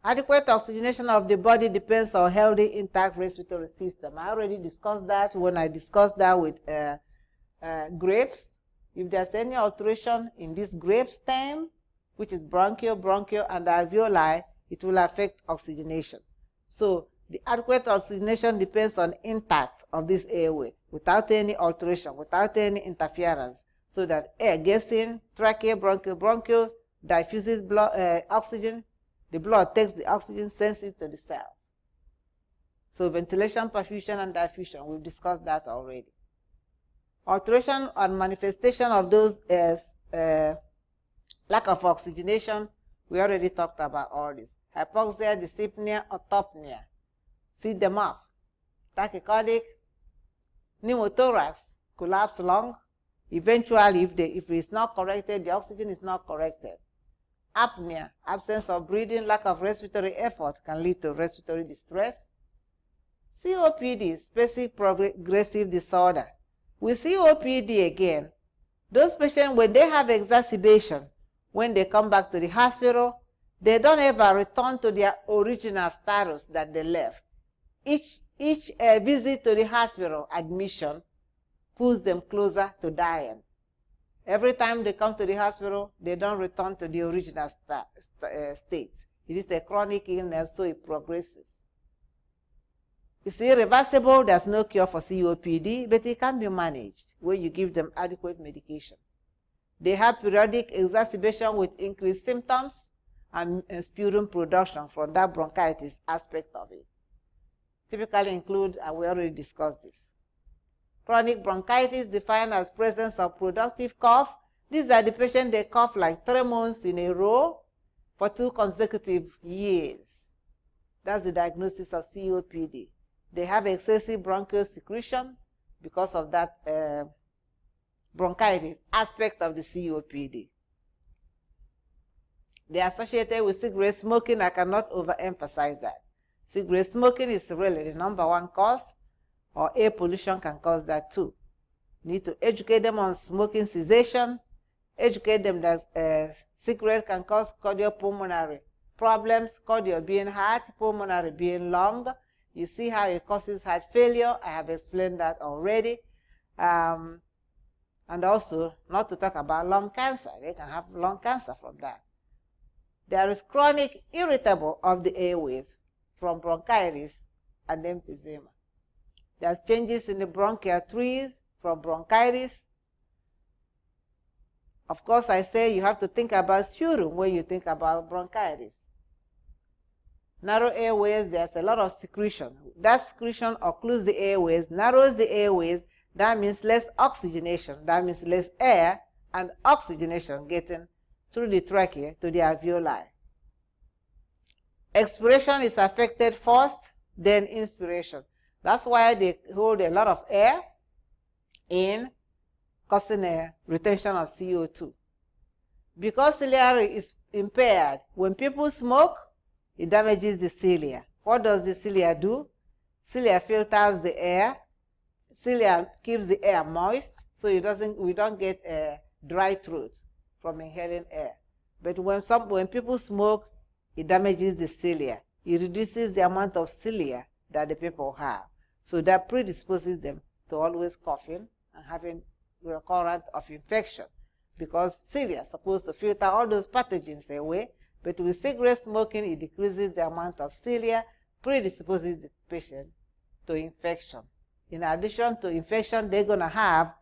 Adequate oxygenation of the body depends on healthy, intact respiratory system. I already discussed that when I discussed that with grapes. If there's any alteration in this grape stem, which is bronchial, and alveoli, it will affect oxygenation. So the adequate oxygenation depends on intact of this airway, without any alteration, without any interference, so that air gets in, trachea, bronchioles, diffuses blood, oxygen, the blood takes the oxygen, sends it to the cells. So ventilation, perfusion, and diffusion, we've discussed that already. Alteration and manifestation of those lack of oxygenation, we already talked about all this. Hypoxia, dyspnea, autopnea. See them up. Tachycardic, pneumothorax, collapsed lung. Eventually, if it's not corrected, the oxygen is not corrected. Apnea, absence of breathing, lack of respiratory effort can lead to respiratory distress. COPD, specific progressive disorder. With COPD again, those patients, when they have exacerbation, when they come back to the hospital, they don't ever return to their original status that they left. Each visit to the hospital admission puts them closer to dying. Every time they come to the hospital, they don't return to the original state. It is a chronic illness, so it progresses. It's irreversible. There's no cure for COPD, but it can be managed when you give them adequate medication. They have periodic exacerbation with increased symptoms and sputum production from that bronchitis aspect of it. Typically include, and we already discussed this. Chronic bronchitis defined as presence of productive cough. These are the patients, they cough like 3 months in a row for 2 consecutive years. That's the diagnosis of COPD. They have excessive bronchial secretion because of that bronchitis aspect of the COPD. They are associated with cigarette smoking. I cannot overemphasize that. Cigarette smoking is really the #1 cause, or air pollution can cause that too. You need to educate them on smoking cessation, educate them that cigarette can cause cardiopulmonary problems, cardio being heart, pulmonary being lung. You see how it causes heart failure. I have explained that already. And also, not to talk about lung cancer. They can have lung cancer from that. There is chronic irritable of the airways from bronchitis and emphysema. There's changes in the bronchial trees from bronchitis. Of course, I say you have to think about sputum when you think about bronchitis. Narrow airways, there's a lot of secretion. That secretion occludes the airways, narrows the airways. That means less oxygenation. That means less air and oxygenation getting through the trachea to the alveoli. Expiration is affected first, then inspiration. That's why they hold a lot of air in, causing a retention of CO2. Because ciliary is impaired, when people smoke, it damages the cilia. What does the cilia do? Cilia filters the air. Cilia keeps the air moist, so we don't get a dry throat from inhaling air. But when people smoke, it damages the cilia. It reduces the amount of cilia that the people have. So that predisposes them to always coughing and having recurrent of infection, because cilia is supposed to filter all those pathogens away. But with cigarette smoking, it decreases the amount of cilia, predisposes the patient to infection. In addition to infection, they're going to have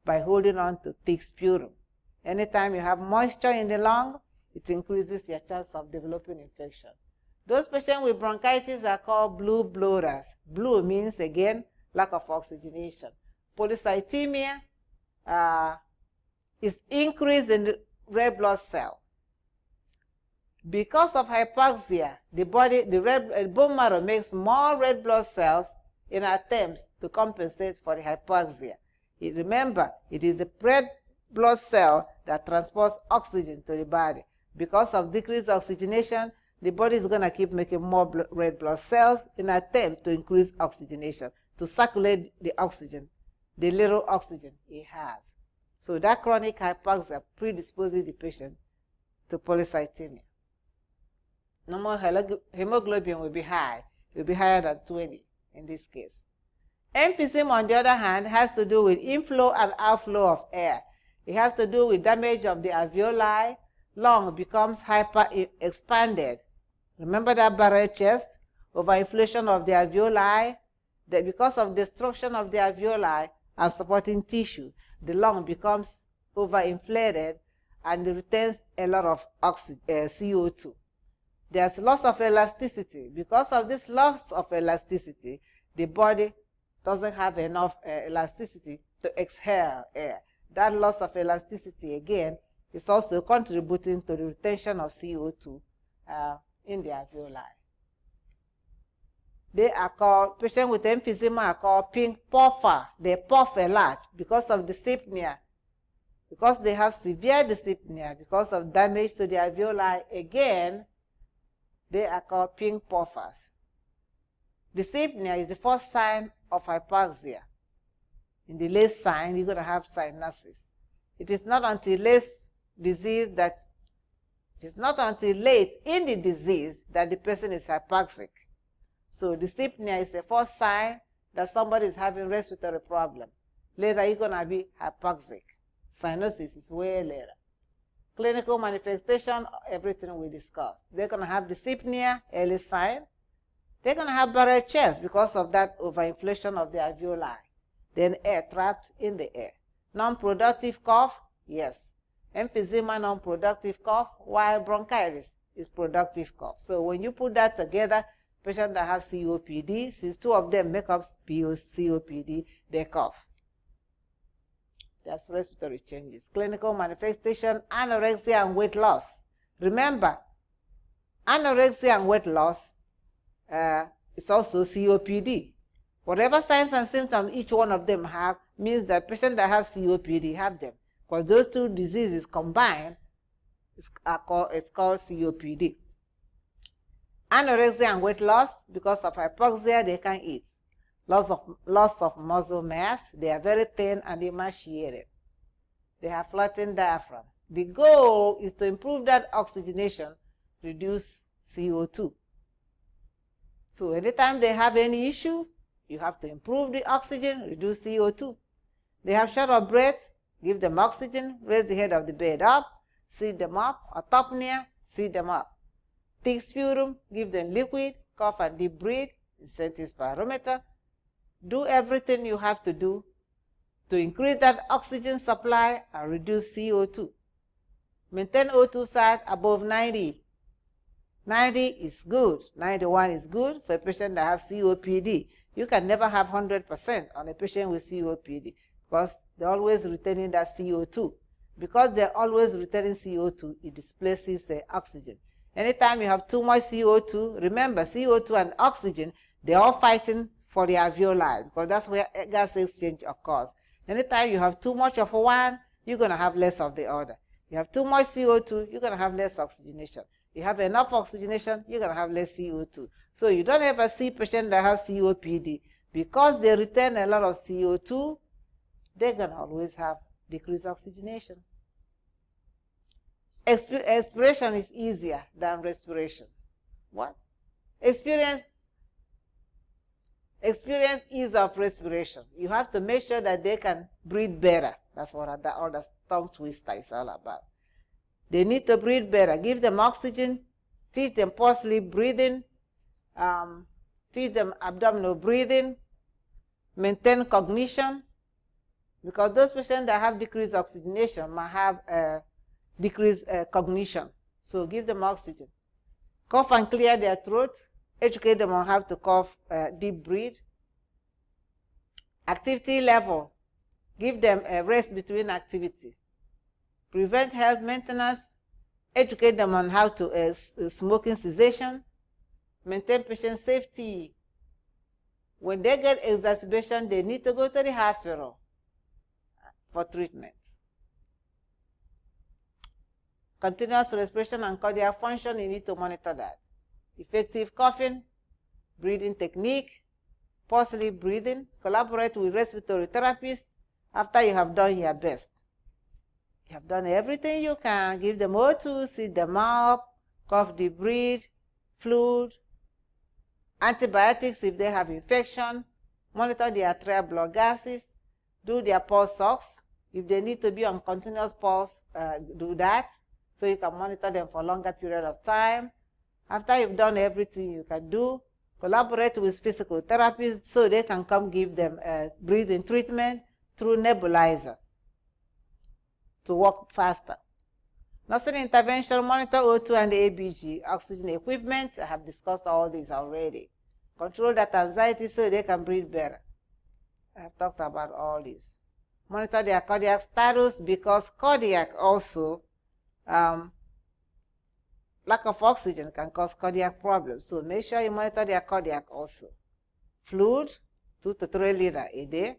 by holding on to thick sputum. Anytime you have moisture in the lung, it increases your chance of developing infection. Those patients with bronchitis are called blue bloaters. Blue means, again, lack of oxygenation. Polycythemia is increase in the red blood cell. Because of hypoxia, the bone marrow makes more red blood cells in attempts to compensate for the hypoxia. Remember, it is the red blood cell that transports oxygen to the body. Because of decreased oxygenation, the body is going to keep making more red blood cells in an attempt to increase oxygenation, to circulate the oxygen, the little oxygen it has. So that chronic hypoxia predisposes the patient to polycythemia. Normal hemoglobin will be high. It will be higher than 20 in this case. Emphysema, on the other hand, has to do with inflow and outflow of air. It has to do with damage of the alveoli. Lung becomes hyper-expanded. Remember that barrel chest? Overinflation of the alveoli. That because of destruction of the alveoli and supporting tissue, the lung becomes overinflated and retains a lot of CO2. There's loss of elasticity. Because of this loss of elasticity, the body doesn't have enough elasticity to exhale air. That loss of elasticity, again, is also contributing to the retention of CO2 in the alveoli. They are called, patients with emphysema are called pink puffer. They puff a lot because of dyspnea. Because they have severe dyspnea, because of damage to the alveoli, again, they are called pink puffers. Dyspnea is the first sign of hypoxia. In the late sign, you're going to have cyanosis. It is not until late in the disease that the person is hypoxic. So dyspnea is the first sign that somebody is having respiratory problem. Later, you're going to be hypoxic. Cyanosis is way later. Clinical manifestation, everything we discussed. They're going to have dyspnea, early sign. They're going to have barrel chest because of that overinflation of the alveoli. Then air trapped in the air. Non-productive cough, yes. Emphysema, non-productive cough, while bronchitis is productive cough. So when you put that together, patients that have COPD, since two of them make up COPD, they cough. That's respiratory changes. Clinical manifestation, anorexia and weight loss. Remember, anorexia and weight loss is also COPD. Whatever signs and symptoms each one of them have means that patients that have COPD have them. Because those two diseases combined, it's called COPD. Anorexia and weight loss, because of hypoxia, they can't eat. Loss of muscle mass, they are very thin and emaciated. They have flattened diaphragm. The goal is to improve that oxygenation, reduce CO2. So anytime they have any issue, you have to improve the oxygen, reduce CO2. They have short of breath, give them oxygen, raise the head of the bed up, sit them up, atopnia, sit them up. Thick sputum, give them liquid, cough and deep breathe, incentive spirometer. Do everything you have to do to increase that oxygen supply and reduce CO2. Maintain O2 sat above 90. 90 is good. 91 is good for a patient that have COPD. You can never have 100% on a patient with COPD because they're always retaining that CO2. Because they're always retaining CO2, it displaces the oxygen. Anytime you have too much CO2, remember CO2 and oxygen, they're all fighting for the alveoli because that's where gas exchange occurs. Anytime you have too much of one, you're going to have less of the other. You have too much CO2, you're going to have less oxygenation. You have enough oxygenation, you're going to have less CO2. So you don't ever see patients that have COPD. Because they retain a lot of CO2, they're going to always have decreased oxygenation. Expiration is easier than respiration. What? Experience ease of respiration. You have to make sure that they can breathe better. That's what all the tongue twister is all about. They need to breathe better. Give them oxygen. Teach them pulse-sleep breathing. Teach them abdominal breathing. Maintain cognition. Because those patients that have decreased oxygenation might have decreased cognition. So give them oxygen. Cough and clear their throat. Educate them on how to cough, deep breathe. Activity level. Give them a rest between activity. Prevent health maintenance. Educate them on how to smoking cessation. Maintain patient safety. When they get exacerbation, they need to go to the hospital for treatment. Continuous respiration and cardiac function, you need to monitor that. Effective coughing, breathing technique, pulse-sleep breathing. Collaborate with respiratory therapists after you have done your best. You have done everything you can. Give them O2, sit them up, cough, deep breathe, fluid, antibiotics if they have infection, monitor their arterial blood gases, do their pulse ox. If they need to be on continuous pulse, do that so you can monitor them for a longer period of time. After you've done everything you can do, collaborate with physical therapists so they can come give them breathing treatment through nebulizer to work faster. Nursing intervention, monitor O2 and ABG, oxygen equipment. I have discussed all these already. Control that anxiety so they can breathe better. I have talked about all this. Monitor their cardiac status because cardiac also, lack of oxygen can cause cardiac problems. So make sure you monitor their cardiac also. Fluid, 2 to 3 liters a day.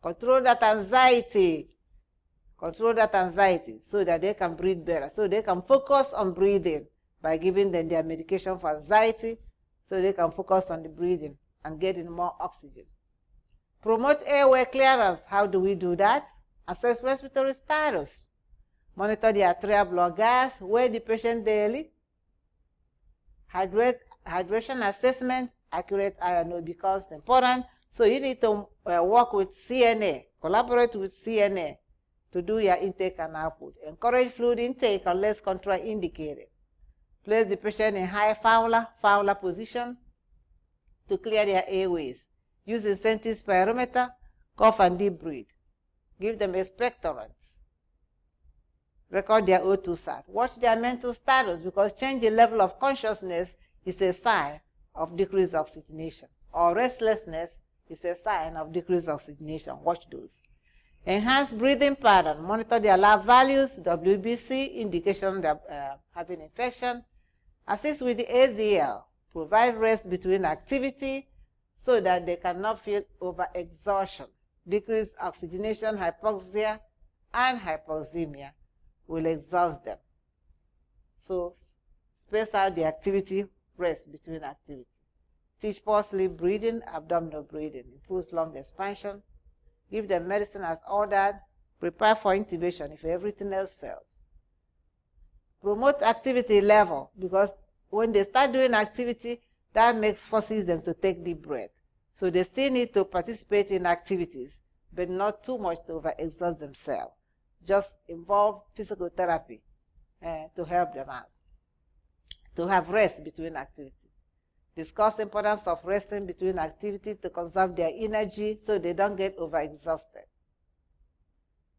Control that anxiety. Control that anxiety so that they can breathe better. So they can focus on breathing by giving them their medication for anxiety so they can focus on the breathing and getting more oxygen. Promote airway clearance. How do we do that? Assess respiratory status. Monitor the arterial blood gas. Weigh the patient daily. Hydration assessment. Accurate INO becomes important. So you need to work with CNA. Collaborate with CNA to do your intake and output. Encourage fluid intake unless contraindicated. Place the patient in high Fowler position to clear their airways. Use incentive spirometer, cough and deep breathe. Give them expectorants. Record their O2 sat. Watch their mental status because changing level of consciousness is a sign of decreased oxygenation. Or restlessness is a sign of decreased oxygenation. Watch those. Enhance breathing pattern. Monitor their lab values, WBC, indication that having infection. Assist with the ADL. Provide rest between activity so that they cannot feel overexhaustion. Decreased oxygenation, hypoxia, and hypoxemia will exhaust them. So space out the activity, rest between activity. Teach pulse-sleep breathing, abdominal breathing. Improves lung expansion. Give them medicine as ordered. Prepare for intubation if everything else fails. Promote activity level, because when they start doing activity, that forces them to take deep breath. So they still need to participate in activities, but not too much to overexert themselves. Just involve physical therapy to help them out. To have rest between activities. Discuss the importance of resting between activities to conserve their energy so they don't get overexhausted.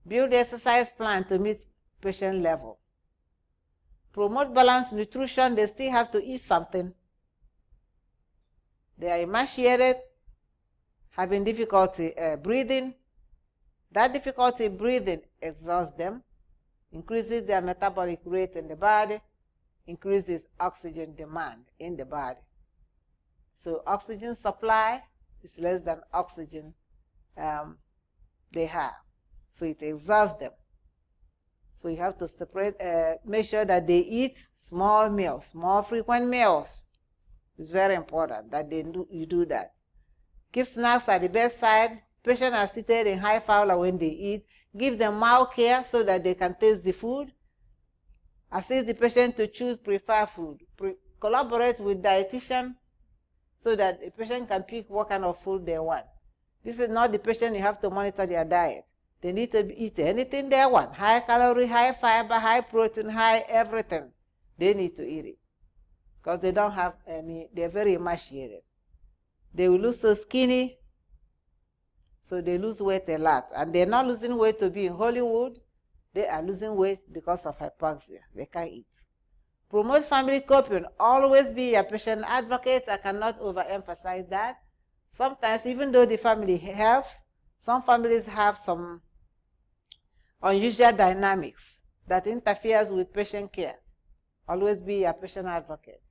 Build the exercise plan to meet patient level. Promote balanced nutrition. They still have to eat something. They are emaciated, having difficulty breathing. That difficulty breathing exhausts them, increases their metabolic rate in the body, increases oxygen demand in the body. So oxygen supply is less than oxygen they have. So it exhausts them. So you have to separate, make sure that they eat small meals, more frequent meals. It's very important that you do that. Keep snacks at the bedside. Patients are seated in high fowler when they eat. Give them mouth care so that they can taste the food. Assist the patient to choose preferred food. Collaborate with dietitian so that the patient can pick what kind of food they want. This is not the patient you have to monitor their diet. They need to eat anything they want. High calorie, high fiber, high protein, high everything. They need to eat it. Because they don't have any, they're very emaciated. They will look so skinny, so they lose weight a lot. And they're not losing weight to be in Hollywood. They are losing weight because of hypoxia. They can't eat. Promote family coping. Always be a patient advocate. I cannot overemphasize that. Sometimes, even though the family helps, some families have some unusual dynamics that interferes with patient care. Always be a patient advocate.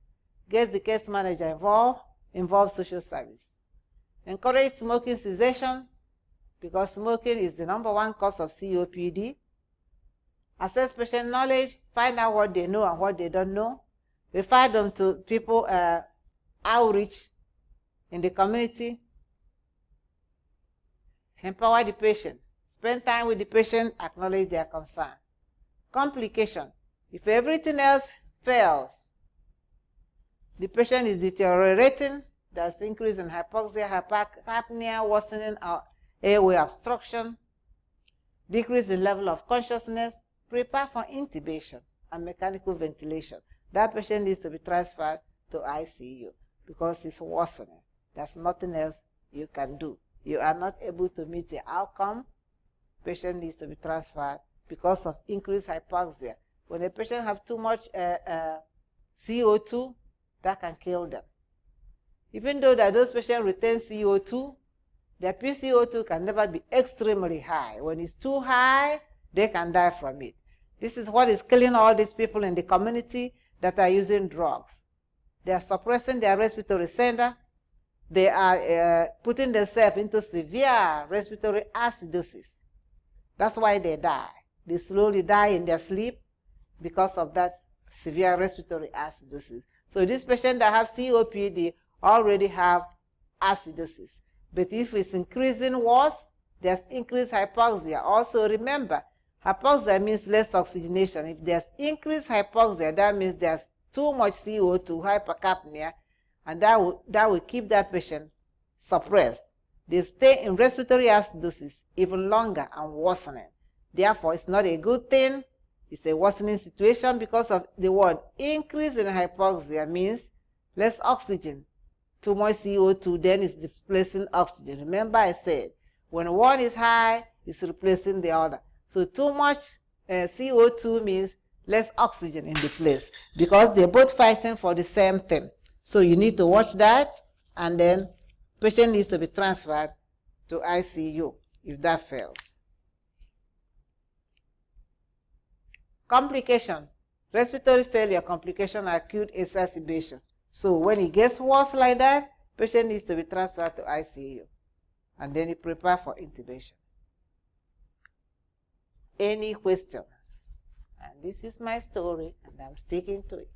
Get the case manager involved. Involve social service. Encourage smoking cessation, because smoking is the #1 cause of COPD. Assess patient knowledge. Find out what they know and what they don't know. Refer them to people outreach in the community. Empower the patient. Spend time with the patient, acknowledge their concern. Complication. If everything else fails, the patient is deteriorating, there's increase in hypoxia, hypopnea, worsening of airway obstruction, decrease in level of consciousness. Prepare for intubation and mechanical ventilation. That patient needs to be transferred to ICU because it's worsening. There's nothing else you can do. You are not able to meet the outcome. Patient needs to be transferred because of increased hypoxia. When a patient has too much CO2, that can kill them. Even though that those patients retain CO2, their PCO2 can never be extremely high. When it's too high, they can die from it. This is what is killing all these people in the community that are using drugs. They are suppressing their respiratory center. They are putting themselves into severe respiratory acidosis. That's why they die. They slowly die in their sleep because of that severe respiratory acidosis. So these patients that have COPD already have acidosis. But if it's increasing worse, there's increased hypoxia. Also remember, hypoxia means less oxygenation. If there's increased hypoxia, that means there's too much CO2, hypercapnia, and that will keep that patient suppressed. They stay in respiratory acidosis even longer and worsening. Therefore, it's not a good thing. It's a worsening situation because of the word increase in hypoxia means less oxygen. Too much CO2 then is displacing oxygen. Remember I said, when one is high, it's replacing the other. So too much CO2 means less oxygen in the place because they're both fighting for the same thing. So you need to watch that, and then patient needs to be transferred to ICU if that fails. Complication. Respiratory failure complication, acute exacerbation. So when it gets worse like that, patient needs to be transferred to ICU. And then you prepare for intubation. Any question? And this is my story, and I'm sticking to it.